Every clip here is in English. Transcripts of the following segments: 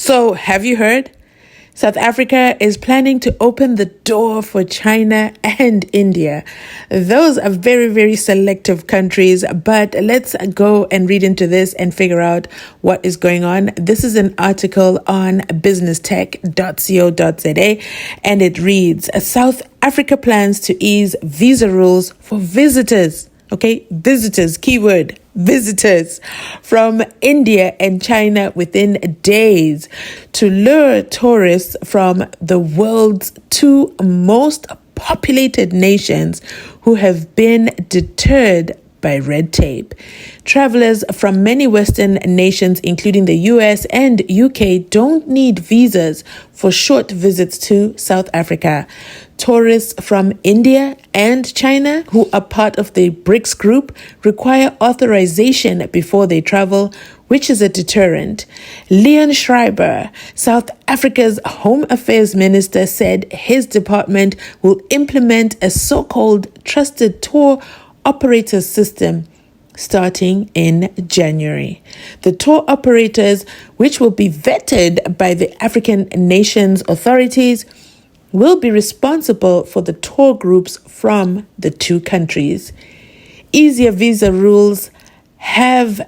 So, have you heard? South Africa is planning to open the door for China and India. Those are very, very selective countries, but let's go and read into this and figure out what is going on. This is an article on businesstech.co.za, and it reads, South Africa plans to ease visa rules for visitors. Okay, visitors, keyword, visitors from India and China within days to lure tourists from the world's two most populated nations who have been deterred by red tape. Travelers from many Western nations, including the US and UK, don't need visas for short visits to South Africa. Tourists from India and China, who are part of the BRICS group, require authorization before they travel, which is a deterrent. Leon Schreiber, South Africa's Home Affairs Minister, said his department will implement a so-called trusted tour operator system starting in January. The tour operators, which will be vetted by the African nations' authorities, will be responsible for the tour groups from the two countries. Easier visa rules have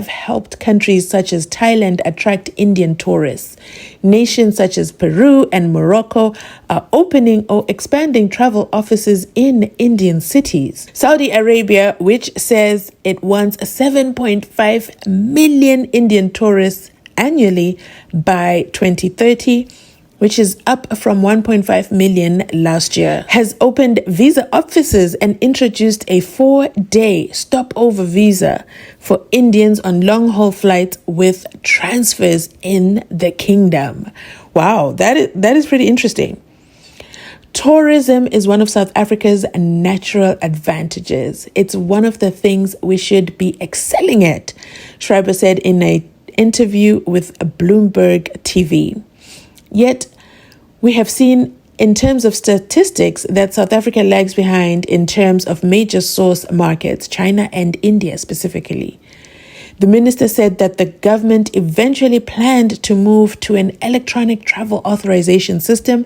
helped countries such as Thailand attract Indian tourists. Nations such as Peru and Morocco are opening or expanding travel offices in Indian cities. Saudi Arabia, which says it wants 7.5 million Indian tourists annually by 2030, which is up from 1.5 million last year, has opened visa offices and introduced a 4-day stopover visa for Indians on long-haul flights with transfers in the kingdom. Wow, that is pretty interesting. Tourism is one of South Africa's natural advantages. It's one of the things we should be excelling at, Schreiber said in an interview with Bloomberg TV. Yet, we have seen in terms of statistics that South Africa lags behind in terms of major source markets, China and India specifically. The minister said that the government eventually planned to move to an electronic travel authorization system,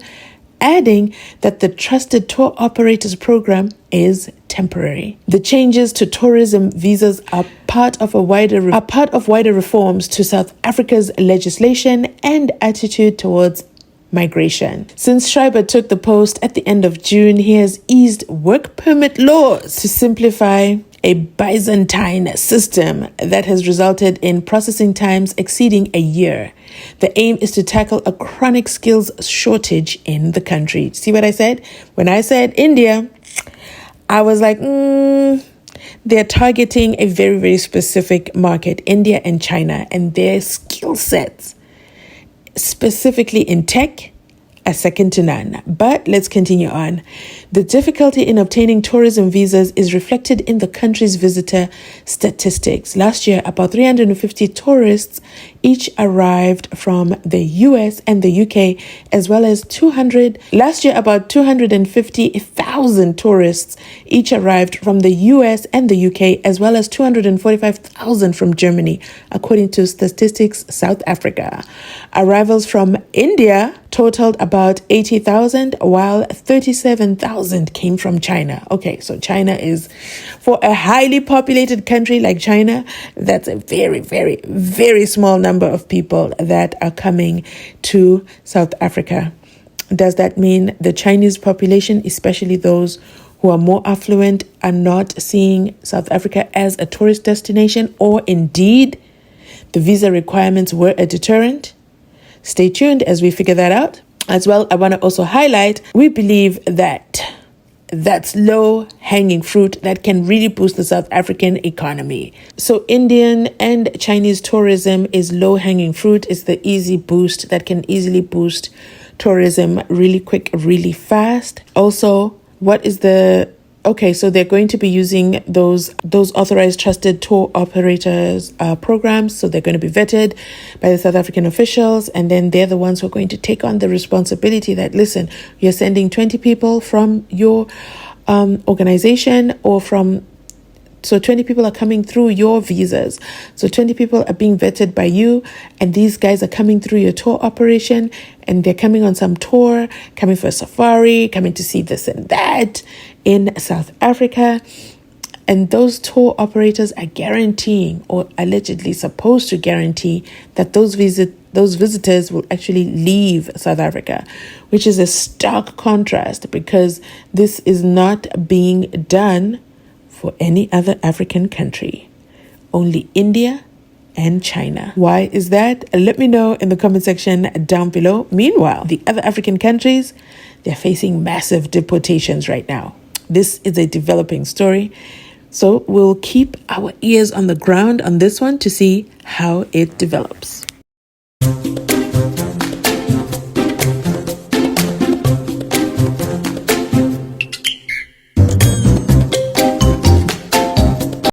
adding that the Trusted Tour Operators program is temporary. The changes to tourism visas are part of wider reforms to South Africa's legislation and attitude towards migration. Since Schreiber took the post at the end of June, he has eased work permit laws to simplify a Byzantine system that has resulted in processing times exceeding a year. The aim is to tackle a chronic skills shortage in the country. See what I said? When I said India, I was like, they're targeting a very, very specific market, India and China, and their skill sets, specifically in tech, are second to none. But let's continue on. The difficulty in obtaining tourism visas is reflected in the country's visitor statistics. Last year, about 350 tourists each arrived from the US and the UK, as well as 250,000 tourists each arrived from the US and the UK, as well as 245,000 from Germany, according to Statistics South Africa. Arrivals from India totaled about 80,000, while 37,000 came from China. Okay, so China is, for a highly populated country like China, that's a very, very, very small number of people that are coming to South Africa. Does that mean the Chinese population, especially those who are more affluent, are not seeing South Africa as a tourist destination, or indeed the visa requirements were a deterrent? Stay tuned as we figure that out. As well, I want to also highlight, we believe that that's low-hanging fruit that can really boost the South African economy. So Indian and Chinese tourism is low-hanging fruit. It's the easy boost that can easily boost tourism really quick, really fast. Also, what is the... Okay, so they're going to be using those authorized trusted tour operators programs. So they're going to be vetted by the South African officials, and then they're the ones who are going to take on the responsibility that, listen, you're sending 20 people from your organization or from So 20 people are coming through your visas. So 20 people are being vetted by you, and these guys are coming through your tour operation, and they're coming on some tour, coming for a safari, coming to see this and that in South Africa. And those tour operators are guaranteeing, or allegedly supposed to guarantee, that those visitors will actually leave South Africa, which is a stark contrast, because this is not being done for any other African country. Only India and China. Why is that? Let me know in the comment section down below. Meanwhile, the other African countries, they're facing massive deportations right now. This is a developing story. So we'll keep our ears on the ground on this one to see how it develops.